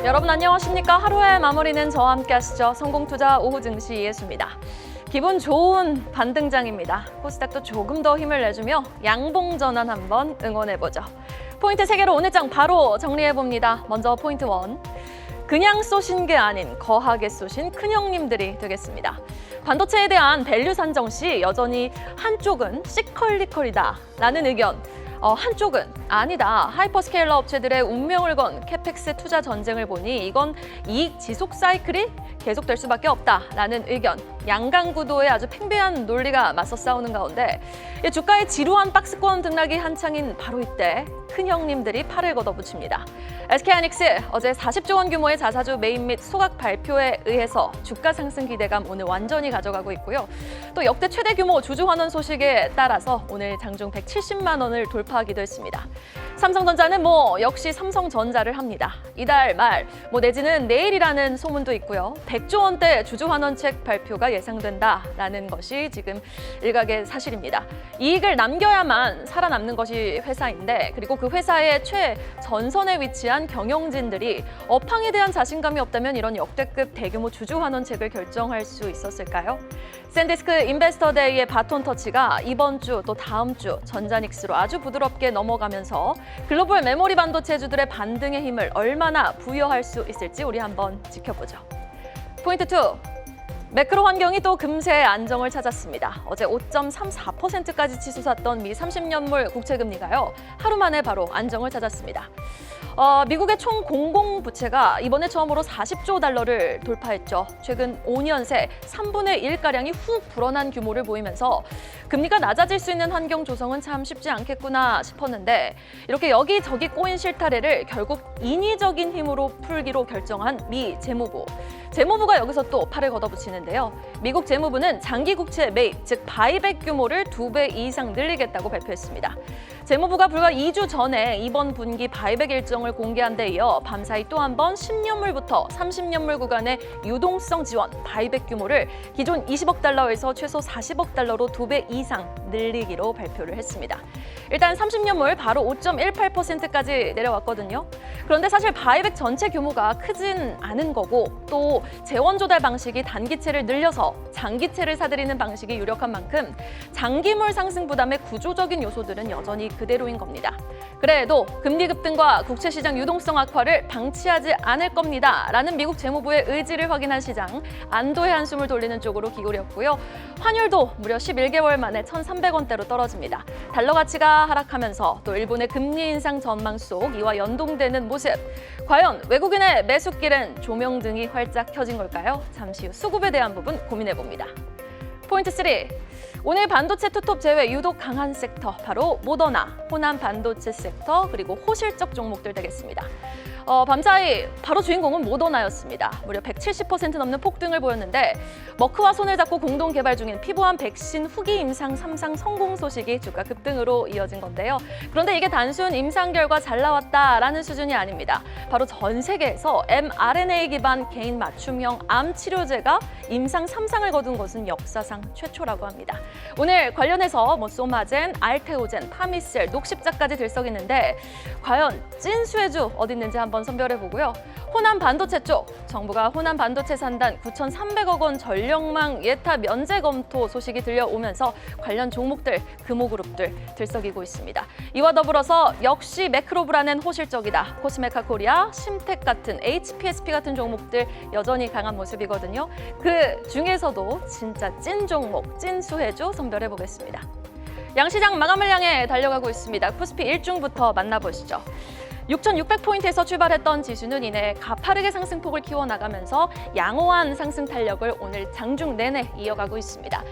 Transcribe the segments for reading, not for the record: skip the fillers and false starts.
여러분 안녕하십니까? 하루의 마무리는 저와 함께 하시죠. 성공투자 오후 증시 이해수입니다. 기분 좋은 반등장입니다. 코스닥도 조금 더 힘을 내주며 양봉 전환 한번 응원해보죠. 포인트 3개로 오늘 장 바로 정리해봅니다. 먼저 포인트 1. 그냥 쏘신 게 아닌 거하게 쏘신 큰형님들이 되겠습니다. 반도체에 대한 밸류 산정 시 여전히 한쪽은 시컬리컬이다라는 의견, 한쪽은 아니다. 하이퍼스케일러 업체들의 운명을 건 캐펙스 투자 전쟁을 보니 이건 이익 지속 사이클이 계속될 수밖에 없다라는 의견, 양강구도의 아주 팽배한 논리가 맞서 싸우는 가운데 주가의 지루한 박스권 등락이 한창인 바로 이때 큰형님들이 팔을 걷어붙입니다. SK하이닉스 어제 40조 원 규모의 자사주 매입 및 소각 발표에 의해서 주가 상승 기대감 오늘 완전히 가져가고 있고요. 또 역대 최대 규모 주주 환원 소식에 따라서 오늘 장중 170만 원을 돌파하기도 했습니다. 삼성전자는 역시 삼성전자를 합니다. 이달 말 내지는 내일이라는 소문도 있고요. 100조 원대 주주 환원책 발표가 예상된다라는 것이 지금 일각의 사실입니다. 이익을 남겨야만 살아남는 것이 회사인데 그리고 그 회사의 최전선에 위치한 경영진들이 업황에 대한 자신감이 없다면 이런 역대급 대규모 주주 환원책을 결정할 수 있었을까요? 샌디스크 인베스터데이의 바톤 터치가 이번 주 또 다음 주 전자닉스로 아주 부드럽게 넘어가면서 글로벌 메모리 반도체주들의 반등의 힘을 얼마나 부여할 수 있을지 우리 한번 지켜보죠. 포인트 2. 매크로 환경이 또 금세 안정을 찾았습니다. 어제 5.34%까지 치솟았던 미 30년물 국채금리가요. 하루 만에 바로 안정을 찾았습니다. 미국의 총 공공부채가 이번에 처음으로 40조 달러를 돌파했죠. 최근 5년 새 3분의 1가량이 훅 불어난 규모를 보이면서 금리가 낮아질 수 있는 환경 조성은 참 쉽지 않겠구나 싶었는데 이렇게 여기저기 꼬인 실타래를 결국 인위적인 힘으로 풀기로 결정한 미 재무부. 재무부가 여기서 또 팔을 걷어붙이는데요. 미국 재무부는 장기 국채 매입, 즉 바이백 규모를 2배 이상 늘리겠다고 발표했습니다. 재무부가 불과 2주 전에 이번 분기 바이백 일정을 공개한 데 이어 밤사이 또 한 번 10년물부터 30년물 구간의 유동성 지원, 바이백 규모를 기존 20억 달러에서 최소 40억 달러로 2배 이상 늘리기로 발표를 했습니다. 일단 30년물 바로 5.18%까지 내려왔거든요. 그런데 사실 바이백 전체 규모가 크진 않은 거고 또 재원 조달 방식이 단기채를 늘려서 장기채를 사들이는 방식이 유력한 만큼 장기물 상승 부담의 구조적인 요소들은 여전히 그대로인 겁니다. 그래도 금리 급등과 국채 시장 유동성 악화를 방치하지 않을 겁니다. 라는 미국 재무부의 의지를 확인한 시장, 안도의 한숨을 돌리는 쪽으로 기울였고요. 환율도 무려 11개월 만에 1,300원대로 떨어집니다. 달러 가치가 하락하면서 또 일본의 금리 인상 전망 속 이와 연동되는 모습. 과연 외국인의 매수길엔 조명등이 활짝 켜진 걸까요? 잠시 후 수급에 대한 부분 고민해봅니다. 포인트 3. 오늘 반도체 투톱 제외 유독 강한 섹터, 바로 모더나, 호남 반도체 섹터, 그리고 호실적 종목들 되겠습니다. 밤사이 바로 주인공은 모더나였습니다. 무려 170% 넘는 폭등을 보였는데 머크와 손을 잡고 공동 개발 중인 피부암 백신 후기 임상 3상 성공 소식이 주가 급등으로 이어진 건데요. 그런데 이게 단순 임상 결과 잘 나왔다라는 수준이 아닙니다. 바로 전 세계에서 mRNA 기반 개인 맞춤형 암 치료제가 임상 3상을 거둔 것은 역사상 최초라고 합니다. 오늘 관련해서 소마젠, 알테오젠, 파미셀, 녹십자까지 들썩이는데 과연 찐수혜주 어디 있는지 한번 선별해보고요. 호남 반도체 쪽, 정부가 호남 반도체 산단 9,300억 원 전력망 예타 면제 검토 소식이 들려오면서 관련 종목들, 금호그룹들 들썩이고 있습니다. 이와 더불어서 역시 매크로 불안은 호실적이다. 코스메카 코리아, 심텍 같은 HPSP 같은 종목들 여전히 강한 모습이거든요. 그 중에서도 진짜 찐 종목, 찐 수혜주 선별해보겠습니다. 양시장 마감을 향해 달려가고 있습니다. 코스피 1중부터 만나보시죠. 6,600포인트에서 출발했던 지수는 이내 가파르게 상승폭을 키워나가면서 양호한 상승 탄력을 오늘 장중 내내 이어가고 있습니다.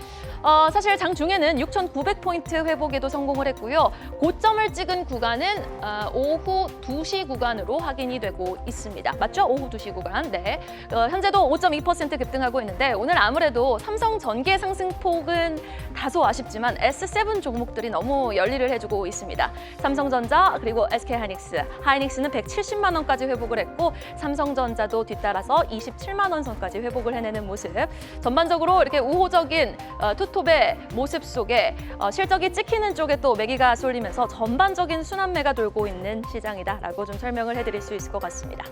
사실 장중에는 6,900포인트 회복에도 성공을 했고요. 고점을 찍은 구간은 오후 2시 구간으로 확인이 되고 있습니다. 맞죠? 오후 2시 구간. 네. 현재도 5.2% 급등하고 있는데 오늘 아무래도 삼성전기의 상승폭은 다소 아쉽지만 S7 종목들이 너무 열일을 해주고 있습니다. 삼성전자 그리고 SK하이닉스. 하이닉스는 170만 원까지 회복을 했고 삼성전자도 뒤따라서 27만 원 선까지 회복을 해내는 모습. 전반적으로 이렇게 우호적인 투톱의 모습 속에 실적이 찍히는 쪽에 또 매기가 쏠리면서 전반적인 순환매가 돌고 있는 시장이다라고 좀 설명을 해드릴 수 있을 것 같습니다.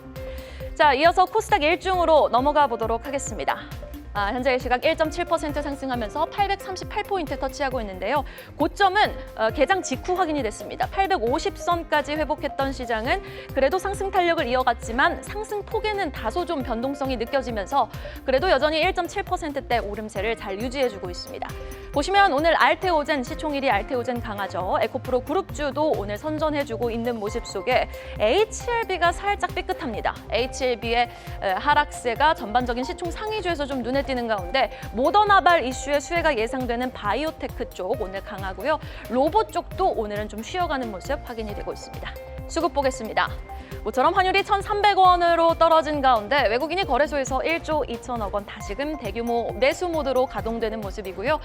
자, 이어서 코스닥 1중으로 넘어가 보도록 하겠습니다. 현재 시각 1.7% 상승하면서 838포인트 터치하고 있는데요. 고점은 개장 직후 확인이 됐습니다. 850선까지 회복했던 시장은 그래도 상승 탄력을 이어갔지만 상승 폭에는 다소 좀 변동성이 느껴지면서 그래도 여전히 1.7%대 오름세를 잘 유지해주고 있습니다. 보시면 오늘 알테오젠, 시총 1위 알테오젠 강하죠. 에코프로 그룹주도 오늘 선전해주고 있는 모습 속에 HLB가 살짝 삐끗합니다. HLB의 하락세가 전반적인 시총 상위주에서 좀 눈에 띄는 가운데 모더나발 이슈의 수혜가 예상되는 바이오테크 쪽 오늘 강하고요. 로봇 쪽도 오늘은 좀 쉬어가는 모습 확인이 되고 있습니다. 수급 보겠습니다. 모처럼 환율이 1,300원으로 떨어진 가운데 외국인이 거래소에서 1조 2천억 원 다시금 대규모 매수 모드로 가동되는 모습이고요.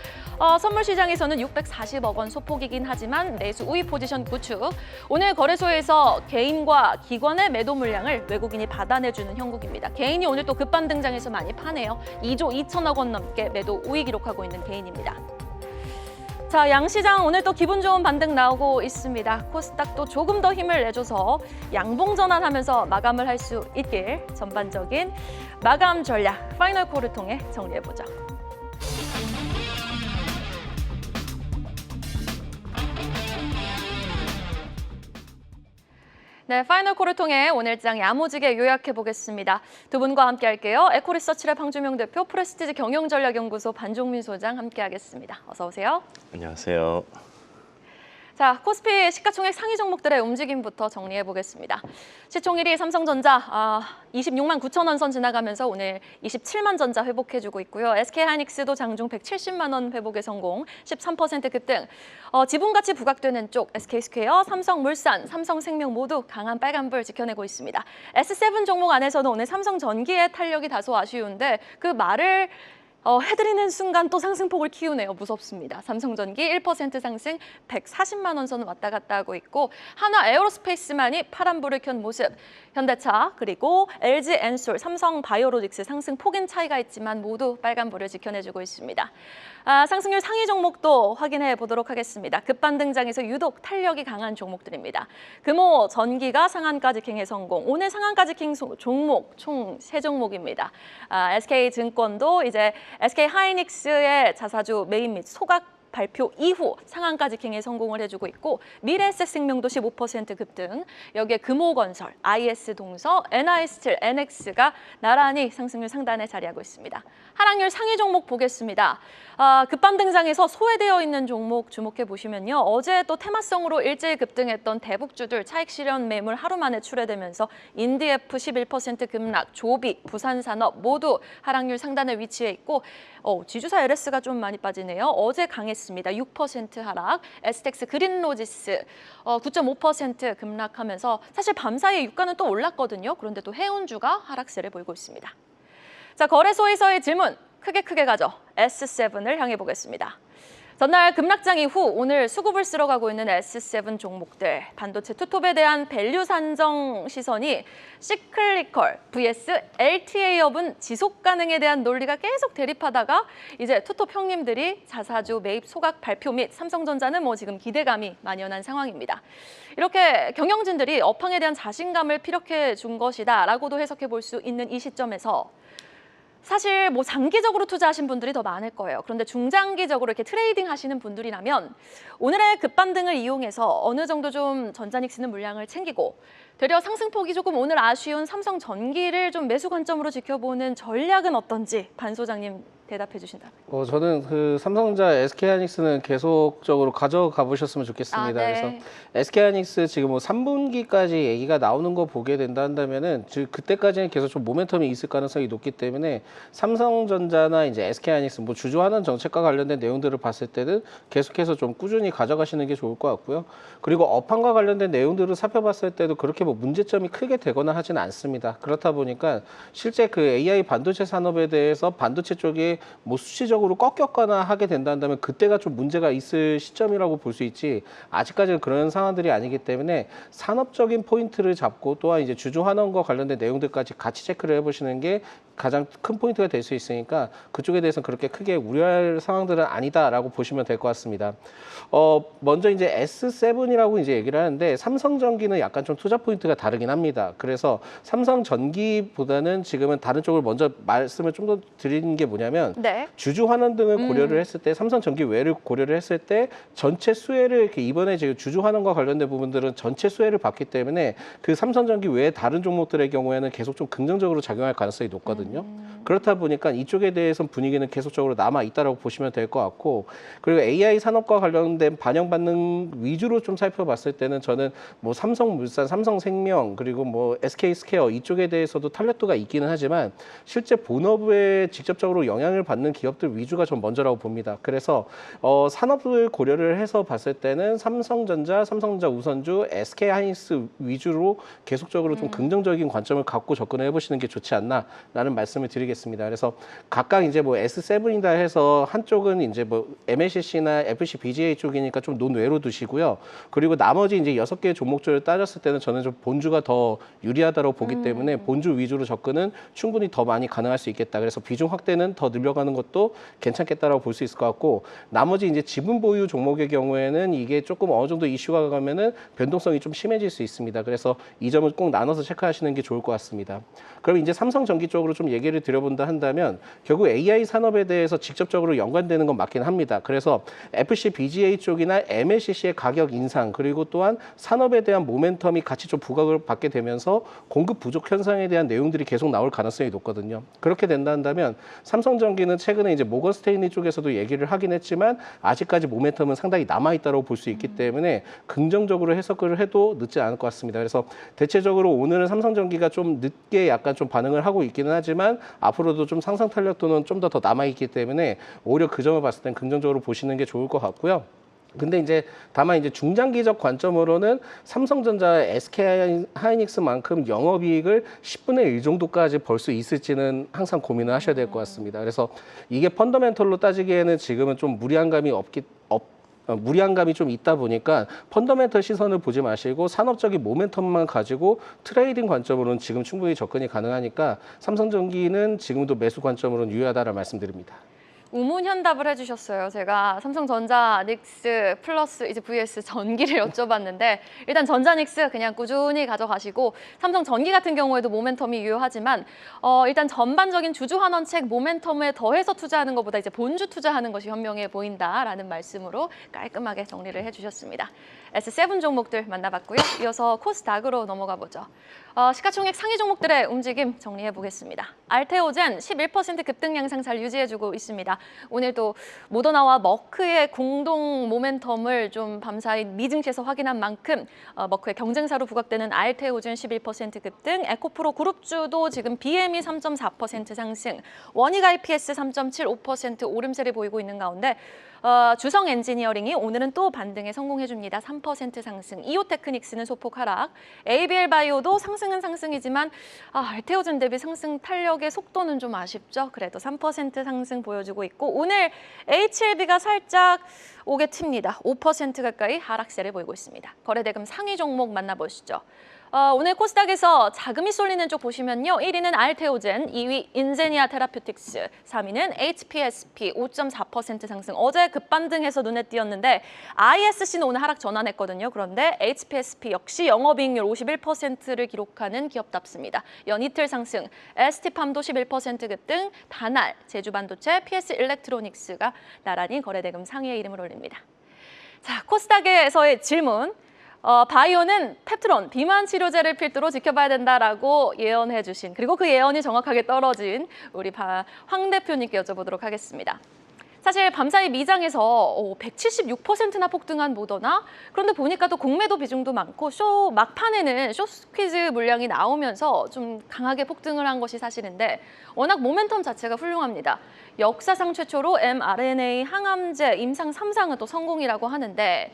선물 시장에서는 640억 원 소폭이긴 하지만 매수 우위 포지션 구축. 오늘 거래소에서 개인과 기관의 매도 물량을 외국인이 받아내주는 형국입니다. 개인이 오늘 또 급반 등장해서 많이 파네요. 2조 2천억 원 넘게 매도 우위 기록하고 있는 개인입니다. 자, 양시장 오늘 또 기분 좋은 반등 나오고 있습니다. 코스닥도 조금 더 힘을 내줘서 양봉 전환하면서 마감을 할 수 있길 전반적인 마감 전략 파이널 콜을 통해 정리해보죠. 네, 파이널 콜을 통해 오늘 장 야무지게 요약해 보겠습니다. 두 분과 함께 할게요. 에코리서치랩 황주명 대표, 프레스티지 경영전략연구소 반종민 소장 함께 하겠습니다. 어서 오세요. 안녕하세요. 자, 코스피 시가총액 상위 종목들의 움직임부터 정리해 보겠습니다. 시총 1위 삼성전자 26만 9천 원 선 지나가면서 오늘 27만 전자 회복해주고 있고요. SK하이닉스도 장중 170만 원 회복에 성공, 13% 급등. 지분가치 부각되는 쪽 SK스퀘어, 삼성물산, 삼성생명 모두 강한 빨간불 지켜내고 있습니다. S7 종목 안에서도 오늘 삼성전기의 탄력이 다소 아쉬운데 그 말을 해드리는 순간 또 상승폭을 키우네요. 무섭습니다. 삼성전기 1% 상승 140만 원 선을 왔다 갔다 하고 있고 하나 에어로스페이스만이 파란불을 켠 모습. 현대차 그리고 LG엔솔, 삼성바이오로직스 상승폭인 차이가 있지만 모두 빨간불을 지켜내주고 있습니다. 상승률 상위 종목도 확인해 보도록 하겠습니다. 급반등장에서 유독 탄력이 강한 종목들입니다. 금호 전기가 상한가 지킹에 성공. 오늘 상한가 지킹 종목 총 3종목입니다. SK증권도 이제 SK하이닉스의 자사주 매입 및 소각 발표 이후 상한가 지킹에 성공을 해주고 있고 미래에셋생명도 15% 급등, 여기에 금호건설, IS동서, NI스틸, NX가 나란히 상승률 상단에 자리하고 있습니다. 하락률 상위 종목 보겠습니다. 급반등장에서 소외되어 있는 종목 주목해 보시면요. 어제 또 테마성으로 일제히 급등했던 대북주들 차익 실현 매물 하루 만에 출회되면서 인디F 11% 급락, 조비, 부산산업 모두 하락률 상단에 위치해 있고 지주사 LS가 좀 많이 빠지네요. 어제 강했습니다. 6% 하락, 에스텍스 그린로지스 9.5% 급락하면서 사실 밤사이에 유가는 또 올랐거든요. 그런데 또 해운주가 하락세를 보이고 있습니다. 자, 거래소에서의 질문 크게 가죠. S7을 향해 보겠습니다. 전날 급락장 이후 오늘 수급을 쓸어가고 있는 S7 종목들, 반도체 투톱에 대한 밸류 산정 시선이 시클리컬 vs LTA업은 지속 가능에 대한 논리가 계속 대립하다가 이제 투톱 형님들이 자사주 매입 소각 발표 및 삼성전자는 지금 기대감이 만연한 상황입니다. 이렇게 경영진들이 업황에 대한 자신감을 피력해 준 것이다라고도 해석해 볼 수 있는 이 시점에서 사실 장기적으로 투자하신 분들이 더 많을 거예요. 그런데 중장기적으로 이렇게 트레이딩 하시는 분들이라면 오늘의 급반등을 이용해서 어느 정도 좀 전자닉 쓰는 물량을 챙기고 되려 상승폭이 조금 오늘 아쉬운 삼성전기를 좀 매수 관점으로 지켜보는 전략은 어떤지 반 소장님 대답해 주신다면. 저는 그 삼성전자, SK하이닉스는 계속적으로 가져가 보셨으면 좋겠습니다. 네. 그래서 SK하이닉스 지금 3분기까지 얘기가 나오는 거 보게 된다면은 그때까지는 계속 좀 모멘텀이 있을 가능성이 높기 때문에 삼성전자나 이제 SK하이닉스 주주환원 정책과 관련된 내용들을 봤을 때는 계속해서 좀 꾸준히 가져가시는 게 좋을 것 같고요. 그리고 업황과 관련된 내용들을 살펴봤을 때도 그렇게 문제점이 크게 되거나 하지는 않습니다. 그렇다 보니까 실제 그 AI 반도체 산업에 대해서 반도체 쪽에 뭐 수치적으로 꺾였거나 하게 된다면 그때가 좀 문제가 있을 시점이라고 볼 수 있지 아직까지는 그런 상황들이 아니기 때문에 산업적인 포인트를 잡고 또한 이제 주주 환원과 관련된 내용들까지 같이 체크를 해보시는 게 가장 큰 포인트가 될 수 있으니까 그쪽에 대해서는 그렇게 크게 우려할 상황들은 아니다라고 보시면 될 것 같습니다. 먼저 이제 S7이라고 이제 얘기를 하는데 삼성전기는 약간 좀 투자 포인트가 다르긴 합니다. 그래서 삼성전기보다는 지금은 다른 쪽을 먼저 말씀을 좀 더 드리는 게 뭐냐면 네. 주주 환원 등을 고려를 했을 때 삼성전기 외를 고려를 했을 때 전체 수혜를 이렇게 이번에 지금 주주 환원과 관련된 부분들은 전체 수혜를 받기 때문에 그 삼성전기 외에 다른 종목들의 경우에는 계속 좀 긍정적으로 작용할 가능성이 높거든요. 그렇다 보니까 이쪽에 대해서는 분위기는 계속적으로 남아 있다라고 보시면 될 것 같고 그리고 AI 산업과 관련된 반영 반응 위주로 좀 살펴봤을 때는 저는 뭐 삼성물산, 삼성생명 그리고 뭐 SK스퀘어 이쪽에 대해서도 탄력도가 있기는 하지만 실제 본업에 직접적으로 영향을 받는 기업들 위주가 좀 먼저라고 봅니다. 그래서 산업을 고려를 해서 봤을 때는 삼성전자, 삼성전자 우선주, SK하이닉스 위주로 계속적으로 좀 긍정적인 관점을 갖고 접근을 해보시는 게 좋지 않나라는 말씀을 드리겠습니다. 그래서 각각 이제 뭐 S7이다 해서 한쪽은 이제 뭐 MLCC나 FCBGA 쪽이니까 좀 논외로 두시고요. 그리고 나머지 이제 6개의 종목들을 따졌을 때는 저는 좀 본주가 더 유리하다고 보기 때문에 본주 위주로 접근은 충분히 더 많이 가능할 수 있겠다. 그래서 비중 확대는 더 늘려가는 것도 괜찮겠다라고 볼 수 있을 것 같고 나머지 이제 지분 보유 종목의 경우에는 이게 조금 어느 정도 이슈가 가면은 변동성이 좀 심해질 수 있습니다. 그래서 이 점을 꼭 나눠서 체크하시는 게 좋을 것 같습니다. 그럼 이제 삼성전기 쪽으로 좀 얘기를 드려본다 한다면 결국 AI 산업에 대해서 직접적으로 연관되는 건 맞긴 합니다. 그래서 FCBGA 쪽이나 MLCC의 가격 인상 그리고 또한 산업에 대한 모멘텀이 같이 좀 부각을 받게 되면서 공급 부족 현상에 대한 내용들이 계속 나올 가능성이 높거든요. 그렇게 된다면 삼성전기는 최근에 이제 모건 스테인리 쪽에서도 얘기를 하긴 했지만 아직까지 모멘텀은 상당히 남아있다고 볼 수 있기 때문에 긍정적으로 해석을 해도 늦지 않을 것 같습니다. 그래서 대체적으로 오늘은 삼성전기가 좀 늦게 약간 좀 반응을 하고 있기는 하지만 앞으로도 좀 상승 탄력도는 좀 더 남아있기 때문에 오히려 그 점을 봤을 땐 긍정적으로 보시는 게 좋을 것 같고요. 근데 이제 다만 이제 중장기적 관점으로는 삼성전자, SK하이닉스만큼 영업이익을 10분의 1 정도까지 벌 수 있을지는 항상 고민을 하셔야 될 것 같습니다. 그래서 이게 펀더멘털로 따지기에는 지금은 좀 무리한 감이 좀 있다 보니까 펀더멘털 시선을 보지 마시고 산업적인 모멘텀만 가지고 트레이딩 관점으로는 지금 충분히 접근이 가능하니까 삼성전기는 지금도 매수 관점으로는 유효하다라는 말씀드립니다. 우문현답을 해주셨어요. 제가 삼성전자, 닉스 플러스 이제 vs 전기를 여쭤봤는데 일단 전자 닉스 그냥 꾸준히 가져가시고 삼성전기 같은 경우에도 모멘텀이 유효하지만 일단 전반적인 주주 환원책 모멘텀에 더해서 투자하는 것보다 이제 본주 투자하는 것이 현명해 보인다라는 말씀으로 깔끔하게 정리를 해주셨습니다. S7 종목들 만나봤고요. 이어서 코스닥으로 넘어가 보죠. 시가총액 상위 종목들의 움직임 정리해 보겠습니다. 알테오젠 11% 급등 양상 잘 유지해주고 있습니다. 오늘도 모더나와 머크의 공동 모멘텀을 좀 밤사이 미증시에서 확인한 만큼 머크의 경쟁사로 부각되는 알테오젠 11% 급등, 에코프로 그룹주도 지금 BMI 3.4% 상승, 원익 IPS 3.75% 오름세를 보이고 있는 가운데 주성 엔지니어링이 오늘은 또 반등에 성공해줍니다. 3% 상승. 이오테크닉스는 소폭 하락. ABL 바이오도 상승은 상승이지만 알테오젠 대비 상승 탄력의 속도는 좀 아쉽죠. 그래도 3% 상승 보여주고 있고 오늘 HLB가 살짝 오게 튑니다. 5% 가까이 하락세를 보이고 있습니다. 거래대금 상위 종목 만나보시죠. 오늘 코스닥에서 자금이 쏠리는 쪽 보시면요. 1위는 알테오젠, 2위 인제니아 테라퓨틱스, 3위는 HPSP 5.4% 상승. 어제 급반등해서 눈에 띄었는데 ISC는 오늘 하락 전환했거든요. 그런데 HPSP 역시 영업이익률 51%를 기록하는 기업답습니다. 연이틀 상승, ST팜도 11% 급등, 다날, 제주반도체, PS 일렉트로닉스가 나란히 거래대금 상위의 이름을 올립니다. 자, 코스닥에서의 질문. 바이오는 펩트론, 비만 치료제를 필두로 지켜봐야 된다라고 예언해 주신 그리고 그 예언이 정확하게 떨어진 우리 황 대표님께 여쭤보도록 하겠습니다. 사실 밤사이 미장에서 176%나 폭등한 모더나 그런데 보니까 또 공매도 비중도 많고 막판에는 쇼 스퀴즈 물량이 나오면서 좀 강하게 폭등을 한 것이 사실인데 워낙 모멘텀 자체가 훌륭합니다. 역사상 최초로 mRNA 항암제 임상 3상은 또 성공이라고 하는데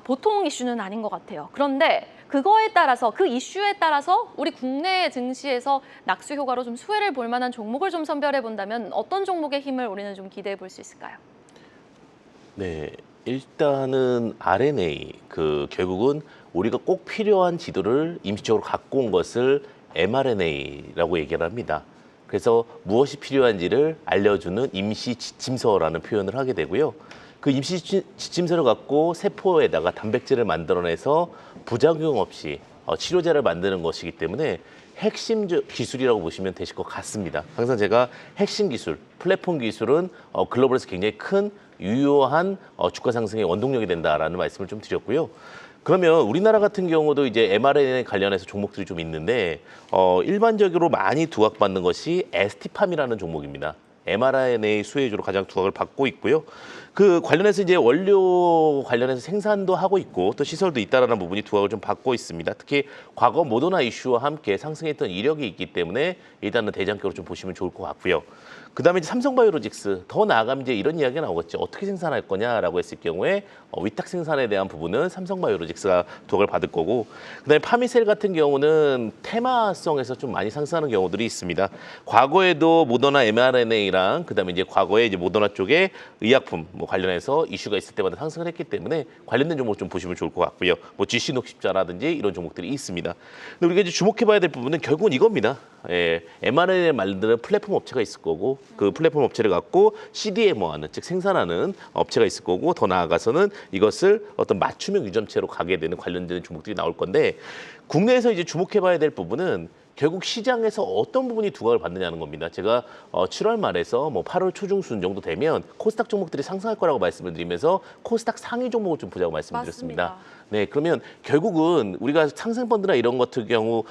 보통 이슈는 아닌 것 같아요. 그런데 그거에 따라서 그 이슈에 따라서 우리 국내 증시에서 낙수 효과로 좀 수혜를 볼 만한 종목을 좀 선별해 본다면 어떤 종목의 힘을 우리는 좀 기대해 볼 수 있을까요? 네, 일단은 RNA 결국은 우리가 꼭 필요한 지도를 임시적으로 갖고 온 것을 mRNA라고 얘기를 합니다. 그래서 무엇이 필요한지를 알려주는 임시 지침서라는 표현을 하게 되고요. 그 임시 지침서를 갖고 세포에다가 단백질을 만들어내서 부작용 없이 치료제를 만드는 것이기 때문에 핵심 기술이라고 보시면 되실 것 같습니다. 항상 제가 핵심 기술, 플랫폼 기술은 글로벌에서 굉장히 큰 유효한 주가 상승의 원동력이 된다라는 말씀을 좀 드렸고요. 그러면 우리나라 같은 경우도 이제 mRNA 관련해서 종목들이 좀 있는데 일반적으로 많이 두각받는 것이 ST팜이라는 종목입니다. mRNA 수혜주로 가장 두각을 받고 있고요. 그 관련해서 이제 원료 관련해서 생산도 하고 있고 또 시설도 있다라는 부분이 두각을 좀 받고 있습니다. 특히 과거 모더나 이슈와 함께 상승했던 이력이 있기 때문에 일단은 대장격으로 좀 보시면 좋을 것 같고요. 그다음에 이제 삼성바이오로직스 더 나아가면 이제 이런 이야기가 나오겠죠. 어떻게 생산할 거냐라고 했을 경우에 위탁 생산에 대한 부분은 삼성바이오로직스가 두각을 받을 거고, 그다음에 파미셀 같은 경우는 테마성에서 좀 많이 상승하는 경우들이 있습니다. 과거에도 모더나 mRNA랑 그다음에 이제 과거에 이제 모더나 쪽에 의약품 뭐 관련해서 이슈가 있을 때마다 상승을 했기 때문에 관련된 종목 좀 보시면 좋을 것 같고요. 뭐 GC 녹십자라든지 이런 종목들이 있습니다. 근데 우리가 이제 주목해봐야 될 부분은 결국은 이겁니다. mRNA를 만드는 플랫폼 업체가 있을 거고 그 플랫폼 업체를 갖고 CDMO하는 즉 생산하는 업체가 있을 거고 더 나아가서는 이것을 어떤 맞춤형 유전체로 가게 되는 관련된 종목들이 나올 건데 국내에서 이제 주목해봐야 될 부분은 결국 시장에서 어떤 부분이 두각을 받느냐는 겁니다. 제가 7월 말에서 뭐 8월 초중순 정도 되면 코스닥 종목들이 상승할 거라고 말씀을 드리면서 코스닥 상위 종목을 좀 보자고 말씀드렸습니다. 맞습니다. 네, 그러면 결국은 우리가 상생 펀드나 이런 것 같은 경우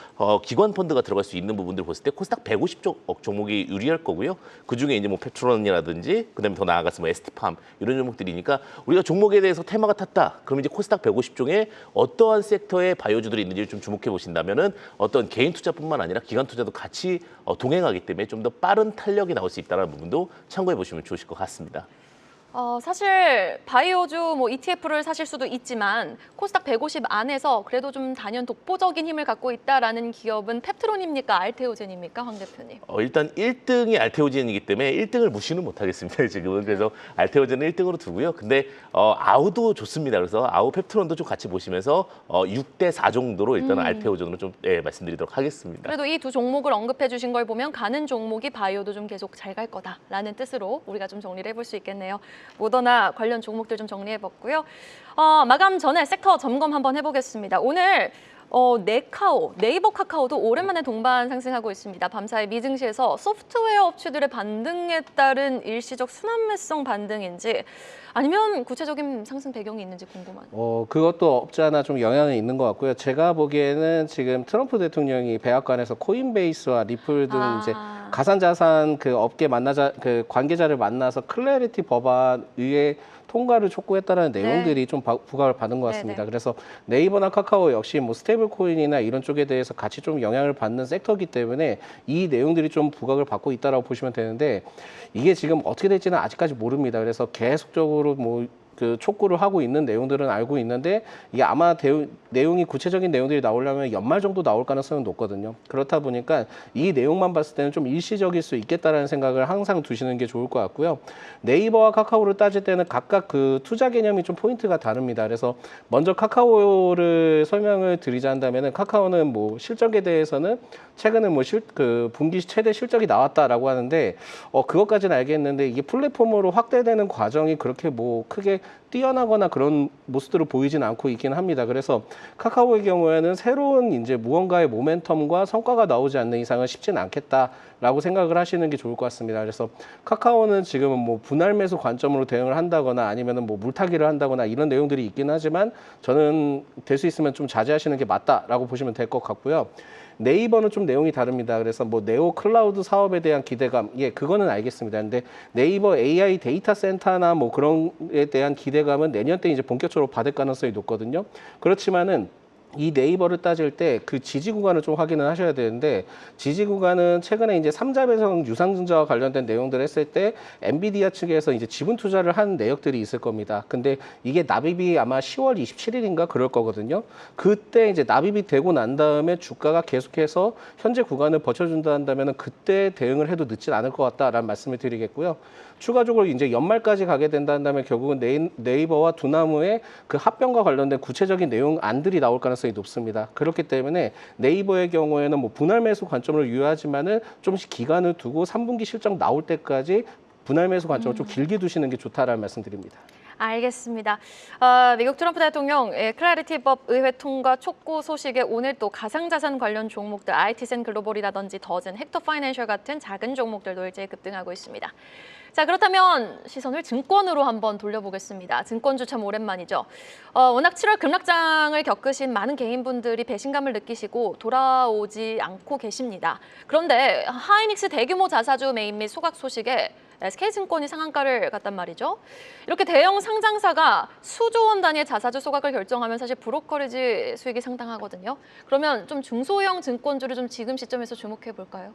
기관 펀드가 들어갈 수 있는 부분들 봤을 때 코스닥 150 종목이 유리할 거고요. 그 중에 이제 뭐 페트론이라든지 그다음에 더 나아가서 뭐 ST팜 이런 종목들이니까 우리가 종목에 대해서 테마가 탔다. 그럼 이제 코스닥 150 중에 어떠한 섹터의 바이오주들이 있는지 좀 주목해 보신다면은 어떤 개인 투자뿐만 아니라 기관 투자도 같이 동행하기 때문에 좀 더 빠른 탄력이 나올 수 있다는 부분도 참고해 보시면 좋으실 것 같습니다. 사실 바이오주 뭐 ETF를 사실 수도 있지만 코스닥 150 안에서 그래도 좀 단연 독보적인 힘을 갖고 있다라는 기업은 펩트론입니까? 알테오젠입니까? 황 대표님. 일단 1등이 알테오젠이기 때문에 1등을 무시는 못하겠습니다. 지금은. 그래서 알테오젠은 1등으로 두고요. 근데 아우도 좋습니다. 그래서 아우 펩트론도 좀 같이 보시면서 6대 4 정도로 일단은 알테오젠으로 좀 말씀드리도록 하겠습니다. 그래도 이 두 종목을 언급해 주신 걸 보면 가는 종목이 바이오도 좀 계속 잘 갈 거다라는 뜻으로 우리가 좀 정리를 해볼 수 있겠네요. 모더나 관련 종목들 좀 정리해봤고요. 마감 전에 섹터 점검 한번 해보겠습니다. 오늘 네이버 카카오도 오랜만에 동반 상승하고 있습니다. 밤사이 미증시에서 소프트웨어 업체들의 반등에 따른 일시적 순환매성 반등인지 아니면 구체적인 상승 배경이 있는지 궁금하네요. 그것도 없지 않아 좀 영향이 있는 것 같고요. 제가 보기에는 지금 트럼프 대통령이 백악관에서 코인베이스와 리플 등 이제 가상자산 그 업계 그 관계자를 만나서 클래리티 법안 의회 통과를 촉구했다는 내용들이 좀 부각을 받은 것 같습니다. 네네. 그래서 네이버나 카카오 역시 뭐 스테이블 코인이나 이런 쪽에 대해서 같이 좀 영향을 받는 섹터이기 때문에 이 내용들이 좀 부각을 받고 있다라고 보시면 되는데 이게 지금 어떻게 될지는 아직까지 모릅니다. 그래서 계속적으로 뭐 그 촉구를 하고 있는 내용들은 알고 있는데 이게 아마 내용이 구체적인 내용들이 나오려면 연말 정도 나올 가능성이 높거든요. 그렇다 보니까 이 내용만 봤을 때는 좀 일시적일 수 있겠다라는 생각을 항상 두시는 게 좋을 것 같고요. 네이버와 카카오를 따질 때는 각각 그 투자 개념이 좀 포인트가 다릅니다. 그래서 먼저 카카오를 설명을 드리자 한다면은 카카오는 뭐 실적에 대해서는 최근에 뭐 그 분기 최대 실적이 나왔다라고 하는데 그것까지는 알겠는데 이게 플랫폼으로 확대되는 과정이 그렇게 뭐 크게 뛰어나거나 그런 모습들을 보이진 않고 있긴 합니다. 그래서 카카오의 경우에는 새로운 이제 무언가의 모멘텀과 성과가 나오지 않는 이상은 쉽지는 않겠다라고 생각을 하시는 게 좋을 것 같습니다. 그래서 카카오는 지금은 뭐 분할 매수 관점으로 대응을 한다거나 아니면은 뭐 물타기를 한다거나 이런 내용들이 있긴 하지만 저는 될 수 있으면 좀 자제하시는 게 맞다라고 보시면 될 것 같고요. 네이버는 좀 내용이 다릅니다. 그래서 뭐 네오 클라우드 사업에 대한 기대감, 그거는 알겠습니다. 근데 네이버 AI 데이터 센터나 뭐 그런 에 대한 기대감은 내년 때 이제 본격적으로 받을 가능성이 높거든요. 그렇지만은 이 네이버를 따질 때 그 지지 구간을 좀 확인을 하셔야 되는데 지지 구간은 최근에 이제 3자 배송 유상증자와 관련된 내용들을 했을 때 엔비디아 측에서 이제 지분 투자를 한 내역들이 있을 겁니다. 근데 이게 납입이 아마 10월 27일인가 그럴 거거든요. 그때 이제 납입이 되고 난 다음에 주가가 계속해서 현재 구간을 버텨준다 한다면 그때 대응을 해도 늦진 않을 것 같다라는 말씀을 드리겠고요. 추가적으로 이제 연말까지 가게 된다 한다면 결국은 네이버와 두나무의 그 합병과 관련된 구체적인 내용 안들이 나올 가능성이 높습니다. 그렇기 때문에 네이버의 경우에는 뭐 분할 매수 관점을 유효하지만은 좀씩 기간을 두고 3분기 실적 나올 때까지 분할 매수 관점을 좀 길게 두시는 게 좋다라는 말씀드립니다. 알겠습니다. 미국 트럼프 대통령 클래리티법 의회 통과 촉구 소식에 오늘 또 가상자산 관련 종목들 IT센 글로벌이라든지 더즌, 헥터 파이낸셜 같은 작은 종목들도 일제히 급등하고 있습니다. 자, 그렇다면 시선을 증권으로 한번 돌려보겠습니다. 증권주 참 오랜만이죠. 워낙 7월 급락장을 겪으신 많은 개인분들이 배신감을 느끼시고 돌아오지 않고 계십니다. 그런데 하이닉스 대규모 자사주 매입 및 소각 소식에 SK증권이 상한가를 갔단 말이죠. 이렇게 대형 상장사가 수조 원 단위의 자사주 소각을 결정하면 사실 브로커리지 수익이 상당하거든요. 그러면 좀 중소형 증권주를 좀 지금 시점에서 주목해 볼까요?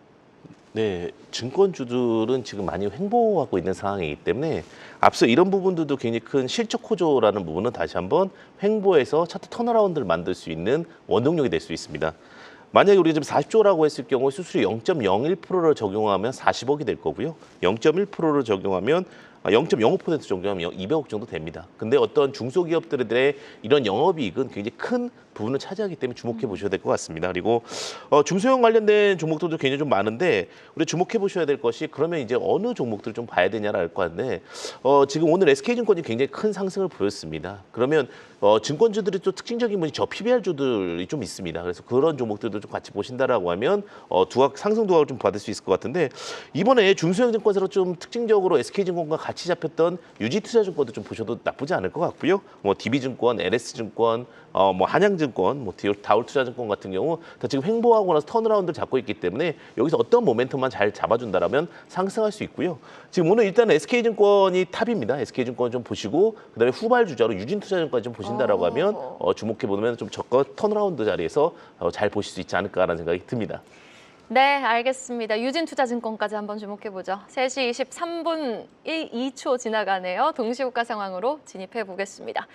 네, 증권주들은 지금 많이 횡보하고 있는 상황이기 때문에 앞서 이런 부분들도 굉장히 큰 실적 호조라는 부분은 다시 한번 횡보해서 차트 턴어라운드를 만들 수 있는 원동력이 될 수 있습니다. 만약에 우리가 지금 40조라고 했을 경우에 수수료 0.01%를 적용하면 40억이 될 거고요. 0.1%를 적용하면 0.05% 적용하면 200억 정도 됩니다. 근데 어떤 중소기업들의 이런 영업이익은 굉장히 큰 부분을 차지하기 때문에 주목해 보셔야 될 것 같습니다. 그리고 중소형 관련된 종목들도 굉장히 좀 많은데 우리 주목해 보셔야 될 것이 그러면 이제 어느 종목들을 좀 봐야 되냐를 알 것 같은데 지금 오늘 SK증권이 굉장히 큰 상승을 보였습니다. 그러면 증권주들이 또 특징적인 분이 저 PBR주들이 좀 있습니다. 그래서 그런 종목들도 좀 같이 보신다라고 하면 상승 두각을 좀 받을 수 있을 것 같은데 이번에 중소형 증권사로 좀 특징적으로 SK증권과 같이 잡혔던 유지투자증권도 좀 보셔도 나쁘지 않을 것 같고요. 뭐 DB증권, LS증권, 뭐 한양증권, 뭐 다울투자증권 같은 경우 다 지금 횡보하고 나서 턴어라운드를 잡고 있기 때문에 여기서 어떤 모멘텀만 잘 잡아준다라면 상승할 수 있고요. 지금 오늘 일단 SK증권이 탑입니다. SK증권 좀 보시고 그다음에 후발 주자로 유진투자증권 좀 보신다라고 하면 주목해 보면 좀 저가 턴어라운드 자리에서 잘 보실 수 있지 않을까라는 생각이 듭니다. 네, 알겠습니다. 유진투자증권까지 한번 주목해보죠. 3시 23분 2초 지나가네요. 동시호가 상황으로 진입해 보겠습니다.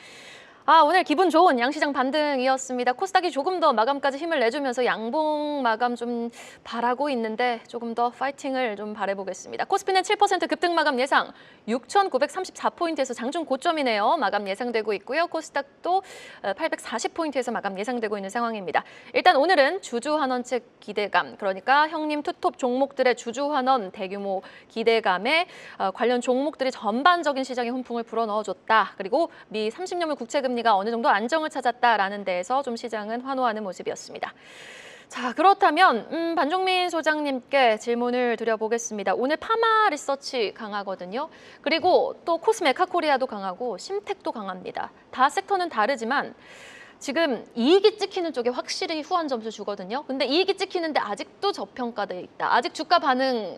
오늘 기분 좋은 양시장 반등이었습니다. 코스닥이 조금 더 마감까지 힘을 내주면서 양봉 마감 좀 바라고 있는데 조금 더 파이팅을 좀 바라보겠습니다. 코스피는 7% 급등 마감 예상 6,934포인트에서 장중 고점이네요. 마감 예상되고 있고요. 코스닥도 840포인트에서 마감 예상되고 있는 상황입니다. 일단 오늘은 주주환원책 기대감, 그러니까 형님 투톱 종목들의 주주환원 대규모 기대감에 관련 종목들이 전반적인 시장의 훈풍을 불어넣어줬다. 그리고 미 30년물 국채금리가 어느 정도 안정을 찾았다라는 데에서 좀 시장은 환호하는 모습이었습니다. 자, 그렇다면 반종민 소장님께 질문을 드려보겠습니다. 오늘 파마 리서치 강하거든요. 그리고 또 코스메카코리아도 강하고 심텍도 강합니다. 다 섹터는 다르지만 지금 이익이 찍히는 쪽에 확실히 후한 점수 주거든요. 근데 이익이 찍히는데 아직도 저평가돼 있다. 아직 주가 반응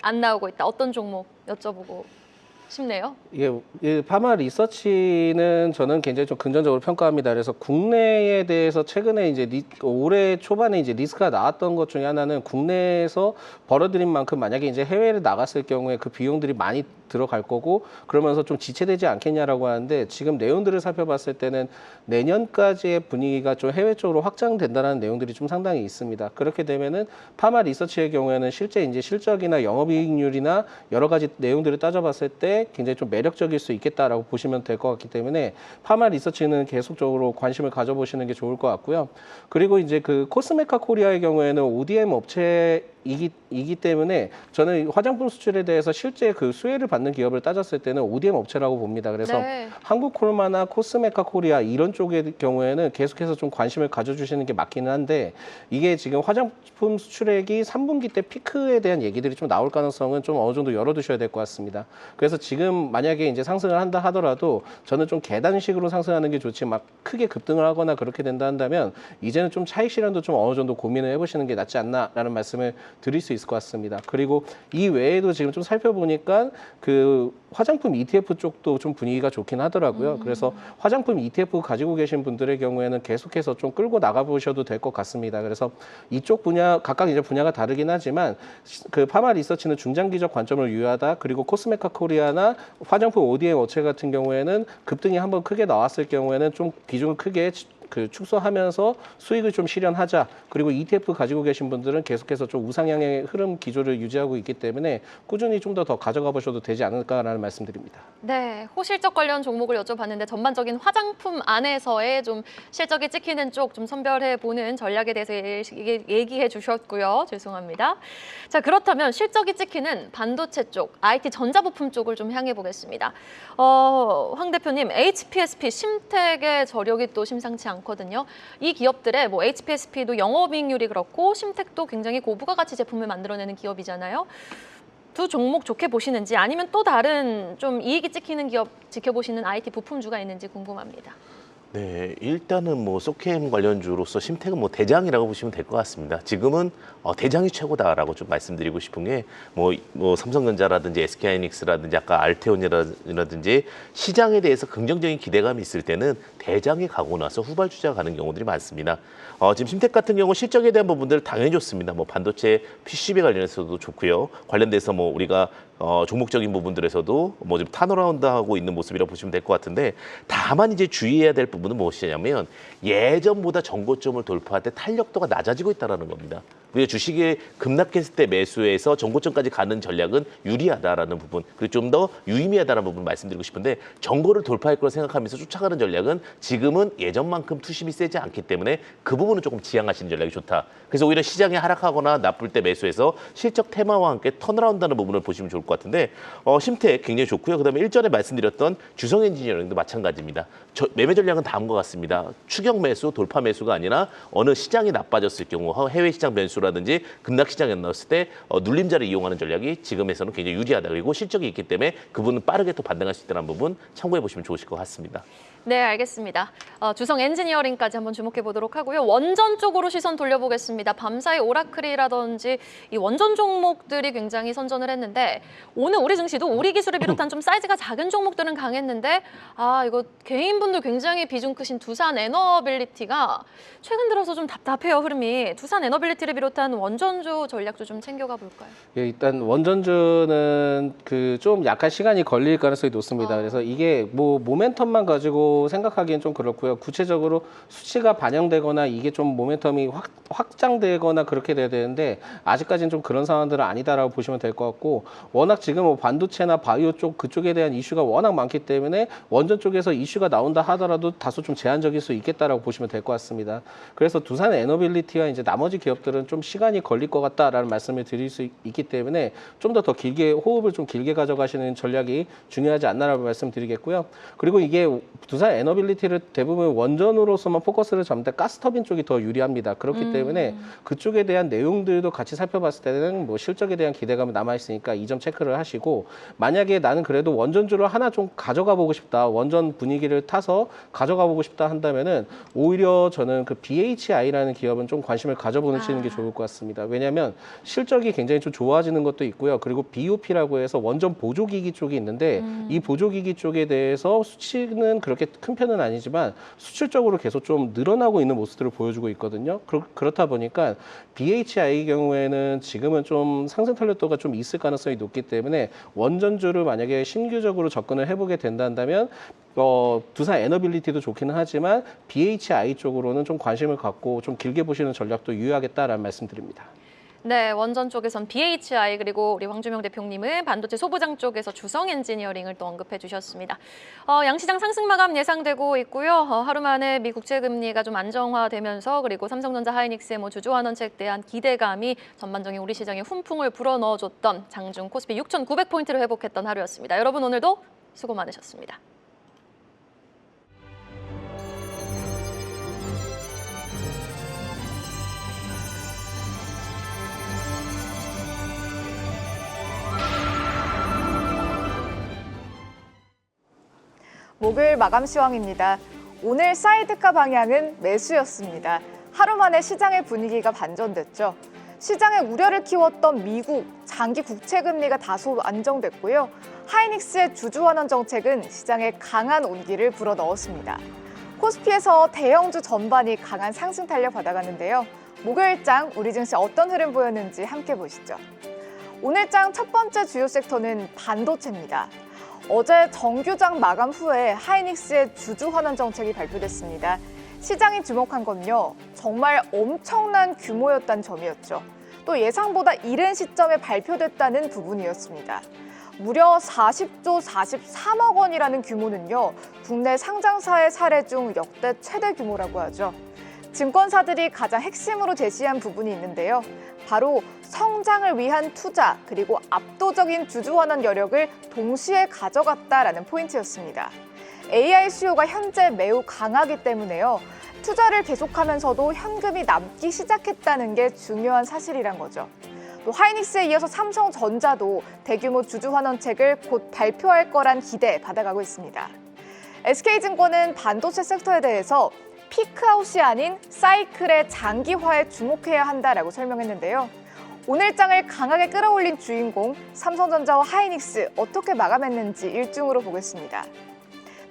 안 나오고 있다. 어떤 종목 여쭤보고 싶네요. 이게 파마 리서치는 저는 굉장히 좀 긍정적으로 평가합니다. 그래서 국내에 대해서 최근에 이제 올해 초반에 이제 리스크가 나왔던 것 중에 하나는 국내에서 벌어들인 만큼 만약에 이제 해외를 나갔을 경우에 그 비용들이 많이 들어갈 거고 그러면서 좀 지체되지 않겠냐라고 하는데 지금 내용들을 살펴봤을 때는 내년까지의 분위기가 좀 해외 쪽으로 확장된다는 내용들이 좀 상당히 있습니다. 그렇게 되면은 파마 리서치의 경우에는 실제 이제 실적이나 영업이익률이나 여러 가지 내용들을 따져봤을 때 굉장히 좀 매력적일 수 있겠다라고 보시면 될 것 같기 때문에 파마 리서치는 계속적으로 관심을 가져보시는 게 좋을 것 같고요. 그리고 이제 그 코스메카 코리아의 경우에는 ODM 업체이기 때문에 저는 화장품 수출에 대해서 실제 그 수혜를 받는 기업을 따졌을 때는 ODM 업체라고 봅니다. 그래서 네. 한국콜마나 코스메카 코리아 이런 쪽의 경우에는 계속해서 좀 관심을 가져주시는 게 맞기는 한데 이게 지금 화장품 수출액이 3분기 때 피크에 대한 얘기들이 좀 나올 가능성은 좀 어느 정도 열어두셔야 될 것 같습니다. 그래서 지금 만약에 이제 상승을 한다 하더라도 저는 좀 계단식으로 상승하는 게 좋지 막 크게 급등을 하거나 그렇게 된다 한다면 이제는 좀 차익 실현도 좀 어느 정도 고민을 해보시는 게 낫지 않나라는 말씀을 드릴 수 있을 것 같습니다. 그리고 이 외에도 지금 좀 살펴보니까 그 화장품 ETF 쪽도 좀 분위기가 좋긴 하더라고요. 그래서 화장품 ETF 가지고 계신 분들의 경우에는 계속해서 좀 끌고 나가보셔도 될 것 같습니다. 그래서 이쪽 분야, 각각 이제 분야가 다르긴 하지만 그 파마 리서치는 중장기적 관점을 유효하다. 그리고 코스메카 코리아나 화장품 ODM 업체 같은 경우에는 급등이 한번 크게 나왔을 경우에는 좀 비중을 크게 축소하면서 수익을 좀 실현하자. 그리고 ETF 가지고 계신 분들은 계속해서 좀 우상향의 흐름 기조를 유지하고 있기 때문에 꾸준히 좀 더 가져가 보셔도 되지 않을까라는 말씀드립니다. 네, 호실적 관련 종목을 여쭤봤는데 전반적인 화장품 안에서의 좀 실적이 찍히는 쪽 좀 선별해 보는 전략에 대해서 얘기해 주셨고요. 죄송합니다. 자, 그렇다면 실적이 찍히는 반도체 쪽, IT 전자부품 쪽을 좀 향해 보겠습니다. 황 대표님, HPSP, 심텍의 저력이 또 심상치 않거든요. 이 기업들의 뭐 HPSP도 영업이익률이 그렇고 심텍도 굉장히 고부가가치 제품을 만들어내는 기업이잖아요. 두 종목 좋게 보시는지 아니면 또 다른 좀 이익이 찍히는 기업 지켜보시는 IT 부품주가 있는지 궁금합니다. 네, 일단은 뭐 소캠 관련주로서 심텍은 뭐 대장이라고 보시면 될 것 같습니다. 지금은 대장이 최고다라고 좀 말씀드리고 싶은 게 뭐 삼성전자라든지 SK하이닉스라든지 아까 알테온이라든지 시장에 대해서 긍정적인 기대감이 있을 때는 대장이 가고 나서 후발주자가 가는 경우들이 많습니다. 지금 심텍 같은 경우 실적에 대한 부분들 당연히 좋습니다. 뭐 반도체 PCB 관련해서도 좋고요. 관련돼서 뭐 우리가 종목적인 부분들에서도 뭐 지금 턴어라운드하고 있는 모습이라고 보시면 될 것 같은데 다만 이제 주의해야 될 부분은 무엇이냐면 예전보다 전고점을 돌파할 때 탄력도가 낮아지고 있다는 겁니다. 우리가 주식이 급락했을 때 매수해서 전고점까지 가는 전략은 유리하다라는 부분, 그리고 좀 더 유의미하다는 부분 말씀드리고 싶은데 전고를 돌파할 거라 생각하면서 쫓아가는 전략은 지금은 예전만큼 투심이 세지 않기 때문에 그 부분은 조금 지양하시는 전략이 좋다. 그래서 오히려 시장이 하락하거나 나쁠 때 매수해서 실적 테마와 함께 턴어라운드하는 부분을 보시면 좋을 것 같은데 심텍 굉장히 좋고요. 그다음에 일전에 말씀드렸던 주성 엔지니어링도 마찬가지입니다. 매매 전략은 다음과 같습니다. 추격 매수, 돌파 매수가 아니라 어느 시장이 나빠졌을 경우 해외 시장 변수라든지 급락 시장에 나왔을 때 눌림자를 이용하는 전략이 지금에서는 굉장히 유리하다. 그리고 실적이 있기 때문에 그분은 빠르게 또 반등할 수 있다는 부분 참고해 보시면 좋으실 것 같습니다. 네, 알겠습니다. 주성 엔지니어링까지 한번 주목해 보도록 하고요. 원전 쪽으로 시선 돌려보겠습니다. 밤사이 오라클이라든지 이 원전 종목들이 굉장히 선전을 했는데 오늘 우리 증시도 우리 기술을 비롯한 좀 사이즈가 작은 종목들은 강했는데 이거 개인분들 굉장히 비중 크신 두산 에너빌리티가 최근 들어서 좀 답답해요, 흐름이. 두산 에너빌리티를 비롯한 원전주 전략도 좀 챙겨가 볼까요? 예, 일단 원전주는 좀 약간 시간이 걸릴 가능성이 높습니다. 그래서 이게 뭐 모멘텀만 가지고 생각하기엔 좀 그렇고요. 구체적으로 수치가 반영되거나 이게 좀 모멘텀이 확장되거나 그렇게 돼야 되는데 아직까지는 좀 그런 상황들은 아니다라고 보시면 될 것 같고 워낙 지금 뭐 반도체나 바이오 쪽 그쪽에 대한 이슈가 워낙 많기 때문에 원전 쪽에서 이슈가 나온다 하더라도 다소 좀 제한적일 수 있겠다라고 보시면 될 것 같습니다. 그래서 두산 에너빌리티와 이제 나머지 기업들은 좀 시간이 걸릴 것 같다라는 말씀을 드릴 수 있기 때문에 좀 더 길게 호흡을 좀 길게 가져가시는 전략이 중요하지 않나라고 말씀드리겠고요. 그리고 이게 두산 에너빌리티를 대부분 원전으로서만 포커스를 잡는데 가스터빈 쪽이 더 유리합니다. 그렇기 때문에 그쪽에 대한 내용들도 같이 살펴봤을 때는 뭐 실적에 대한 기대감이 남아 있으니까 이 점 체크를 하시고 만약에 나는 그래도 원전주를 하나 좀 가져가 보고 싶다. 원전 분위기를 타서 가져가 보고 싶다 한다면은 오히려 저는 그 BHI라는 기업은 좀 관심을 가져보시는 게 좋을 것 같습니다. 왜냐하면 실적이 굉장히 좀 좋아지는 것도 있고요. 그리고 BOP라고 해서 원전 보조기기 쪽이 있는데 이 보조기기 쪽에 대해서 수치는 그렇게 큰 편은 아니지만 수출적으로 계속 좀 늘어나고 있는 모습들을 보여주고 있거든요. 그렇다 보니까 BHI 경우에는 지금은 좀 상승 탄력도가 좀 있을 가능성이 높기 때문에 원전주를 만약에 신규적으로 접근을 해보게 된다면 두산 에너빌리티도 좋기는 하지만 BHI 쪽으로는 좀 관심을 갖고 좀 길게 보시는 전략도 유효하겠다라는 말씀드립니다. 네, 원전 쪽에선 BHI 그리고 우리 황주명 대표님은 반도체 소부장 쪽에서 주성 엔지니어링을 또 언급해 주셨습니다. 양시장 상승 마감 예상되고 있고요. 하루 만에 미 국채 금리가 좀 안정화되면서 그리고 삼성전자 하이닉스의 뭐 주주 환원책에 대한 기대감이 전반적인 우리 시장에 훈풍을 불어넣어줬던 장중 코스피 6,900포인트를 회복했던 하루였습니다. 여러분 오늘도 수고 많으셨습니다. 목요일 마감 시황입니다. 오늘 사이드가 방향은 매수였습니다. 하루 만에 시장의 분위기가 반전됐죠. 시장의 우려를 키웠던 미국 장기 국채 금리가 다소 안정됐고요. 하이닉스의 주주환원 정책은 시장에 강한 온기를 불어넣었습니다. 코스피에서 대형주 전반이 강한 상승 탄력 받아가는데요. 목요일장 우리 증시 어떤 흐름 보였는지 함께 보시죠. 오늘장 첫 번째 주요 섹터는 반도체입니다. 어제 정규장 마감 후에 하이닉스의 주주환원 정책이 발표됐습니다. 시장이 주목한 건요, 정말 엄청난 규모였다는 점이었죠. 또 예상보다 이른 시점에 발표됐다는 부분이었습니다. 무려 40조 43억 원이라는 규모는요, 국내 상장사의 사례 중 역대 최대 규모라고 하죠. 증권사들이 가장 핵심으로 제시한 부분이 있는데요. 바로 성장을 위한 투자, 그리고 압도적인 주주환원 여력을 동시에 가져갔다라는 포인트였습니다. AI 수요가 현재 매우 강하기 때문에요. 투자를 계속하면서도 현금이 남기 시작했다는 게 중요한 사실이란 거죠. 또 하이닉스에 이어서 삼성전자도 대규모 주주환원책을 곧 발표할 거란 기대 받아가고 있습니다. SK증권은 반도체 섹터에 대해서 피크아웃이 아닌 사이클의 장기화에 주목해야 한다라고 설명했는데요. 오늘장을 강하게 끌어올린 주인공 삼성전자와 하이닉스 어떻게 마감했는지 일중으로 보겠습니다.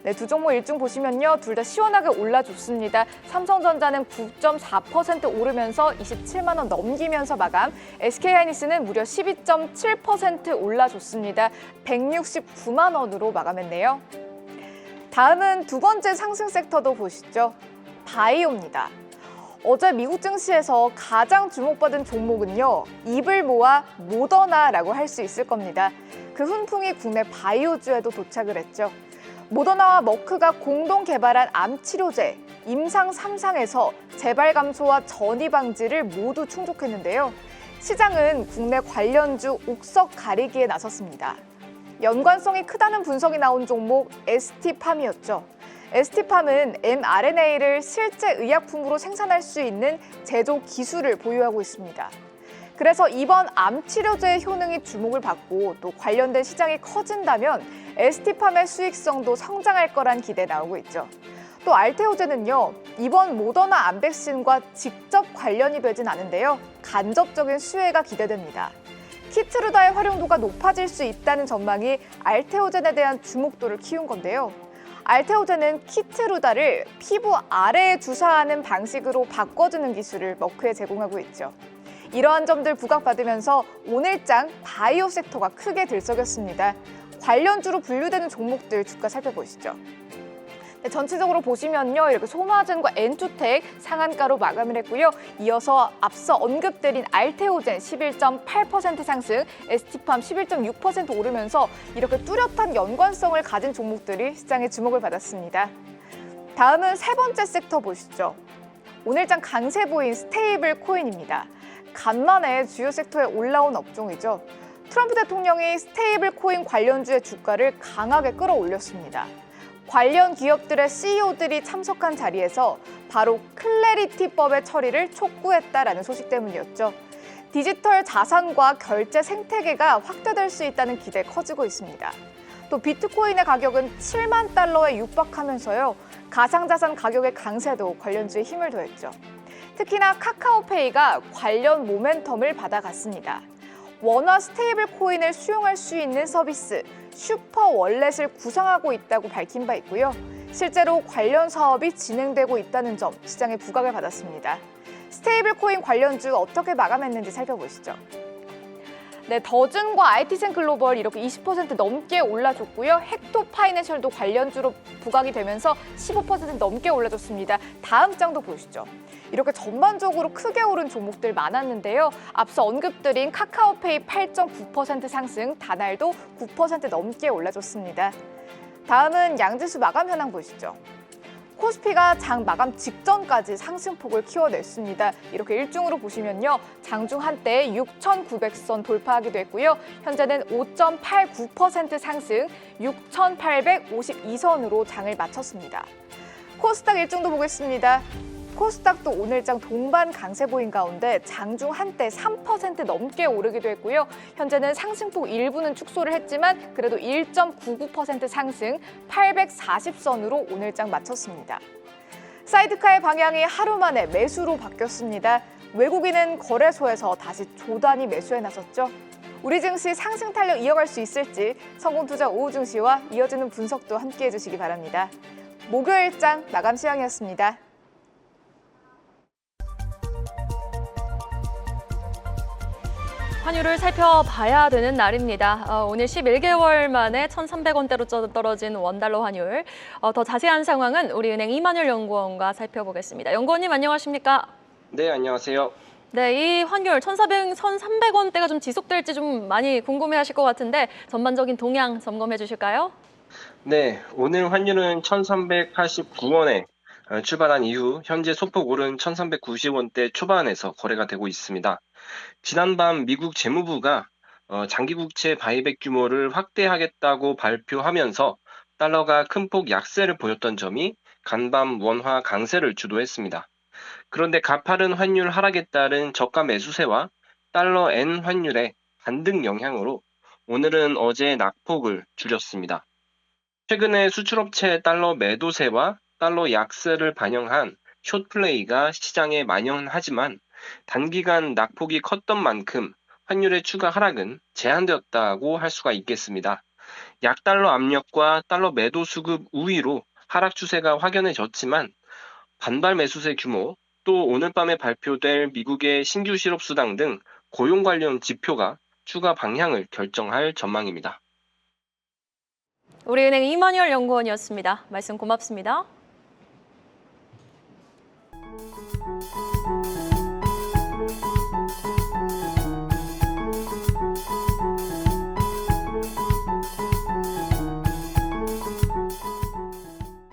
네, 두 종목 일중 보시면요, 둘 다 시원하게 올라줬습니다. 삼성전자는 9.4% 오르면서 27만 원 넘기면서 마감, SK하이닉스는 무려 12.7% 올라줬습니다. 169만 원으로 마감했네요. 다음은 두 번째 상승 섹터도 보시죠. 바이오입니다. 어제 미국 증시에서 가장 주목받은 종목은요, 입을 모아 모더나라고 할 수 있을 겁니다. 그 훈풍이 국내 바이오주에도 도착을 했죠. 모더나와 머크가 공동 개발한 암 치료제 임상 3상에서 재발 감소와 전이 방지를 모두 충족했는데요. 시장은 국내 관련주 옥석 가리기에 나섰습니다. 연관성이 크다는 분석이 나온 종목 ST팜이었죠. ST팜은 mRNA를 실제 의약품으로 생산할 수 있는 제조 기술을 보유하고 있습니다. 그래서 이번 암 치료제의 효능이 주목을 받고 또 관련된 시장이 커진다면 ST팜의 수익성도 성장할 거란 기대 나오고 있죠. 또 알테오젠은요, 이번 모더나 암 백신과 직접 관련이 되진 않은데요, 간접적인 수혜가 기대됩니다. 키트루다의 활용도가 높아질 수 있다는 전망이 알테오젠에 대한 주목도를 키운 건데요. 알테오젠은 키트루다를 피부 아래에 주사하는 방식으로 바꿔주는 기술을 머크에 제공하고 있죠. 이러한 점들 부각받으면서 오늘장 바이오 섹터가 크게 들썩였습니다. 관련주로 분류되는 종목들 주가 살펴보시죠. 네, 전체적으로 보시면요, 이렇게 소마젠과 엔투텍 상한가로 마감을 했고요. 이어서 앞서 언급드린 알테오젠 11.8% 상승, ST팜 11.6% 오르면서 이렇게 뚜렷한 연관성을 가진 종목들이 시장의 주목을 받았습니다. 다음은 세 번째 섹터 보시죠. 오늘장 강세 보인 스테이블 코인입니다. 간만에 주요 섹터에 올라온 업종이죠. 트럼프 대통령이 스테이블 코인 관련주의 주가를 강하게 끌어올렸습니다. 관련 기업들의 CEO들이 참석한 자리에서 바로 클래리티법의 처리를 촉구했다라는 소식 때문이었죠. 디지털 자산과 결제 생태계가 확대될 수 있다는 기대 커지고 있습니다. 또 비트코인의 가격은 7만 달러에 육박하면서요, 가상자산 가격의 강세도 관련주에 힘을 더했죠. 특히나 카카오페이가 관련 모멘텀을 받아갔습니다. 원화 스테이블 코인을 수용할 수 있는 서비스 슈퍼 월렛을 구상하고 있다고 밝힌 바 있고요. 실제로 관련 사업이 진행되고 있다는 점 시장에 부각을 받았습니다. 스테이블 코인 관련주 어떻게 마감했는지 살펴보시죠. 네, 더즌과 IT센 글로벌 이렇게 20% 넘게 올라줬고요. 헥토 파이낸셜도 관련주로 부각이 되면서 15% 넘게 올라줬습니다. 다음 장도 보시죠. 이렇게 전반적으로 크게 오른 종목들 많았는데요. 앞서 언급드린 카카오페이 8.9% 상승, 다날도 9% 넘게 올라줬습니다. 다음은 양지수 마감 현황 보시죠. 코스피가 장 마감 직전까지 상승폭을 키워냈습니다. 이렇게 일중으로 보시면요, 장중 한때 6,900선 돌파하기도 했고요. 현재는 5.89% 상승, 6,852선으로 장을 마쳤습니다. 코스닥 일중도 보겠습니다. 코스닥도 오늘장 동반 강세 보인 가운데 장중 한때 3% 넘게 오르기도 했고요. 현재는 상승폭 일부는 축소를 했지만 그래도 1.99% 상승, 840선으로 오늘장 마쳤습니다. 사이드카의 방향이 하루 만에 매수로 바뀌었습니다. 외국인은 거래소에서 다시 조단위 매수에 나섰죠. 우리 증시 상승 탄력 이어갈 수 있을지 성공투자 오후 증시와 이어지는 분석도 함께해 주시기 바랍니다. 목요일장 마감 시황이었습니다. 환율을 살펴봐야 되는 날입니다. 오늘 11개월 만에 1,300원대로 떨어진 원달러 환율. 더 자세한 상황은 우리은행 이만율 연구원과 살펴보겠습니다. 연구원님 안녕하십니까? 네, 안녕하세요. 네, 이 환율 1,300원대가 좀 지속될지 좀 많이 궁금해하실 것 같은데 전반적인 동향 점검해 주실까요? 네, 오늘 환율은 1,389원에 출발한 이후 현재 소폭 오른 1,390원대 초반에서 거래가 되고 있습니다. 지난밤 미국 재무부가 장기 국채 바이백 규모를 확대하겠다고 발표하면서 달러가 큰 폭 약세를 보였던 점이 간밤 원화 강세를 주도했습니다. 그런데 가파른 환율 하락에 따른 저가 매수세와 달러 엔 환율의 반등 영향으로 오늘은 어제 낙폭을 줄였습니다. 최근에 수출업체 달러 매도세와 달러 약세를 반영한 숏플레이가 시장에 만연하지만 단기간 낙폭이 컸던 만큼 환율의 추가 하락은 제한되었다고 할 수가 있겠습니다. 약달러 압력과 달러 매도 수급 우위로 하락 추세가 확연해졌지만 반발 매수세 규모, 또 오늘 밤에 발표될 미국의 신규 실업수당 등 고용 관련 지표가 추가 방향을 결정할 전망입니다. 우리은행 이만율 연구원이었습니다. 말씀 고맙습니다.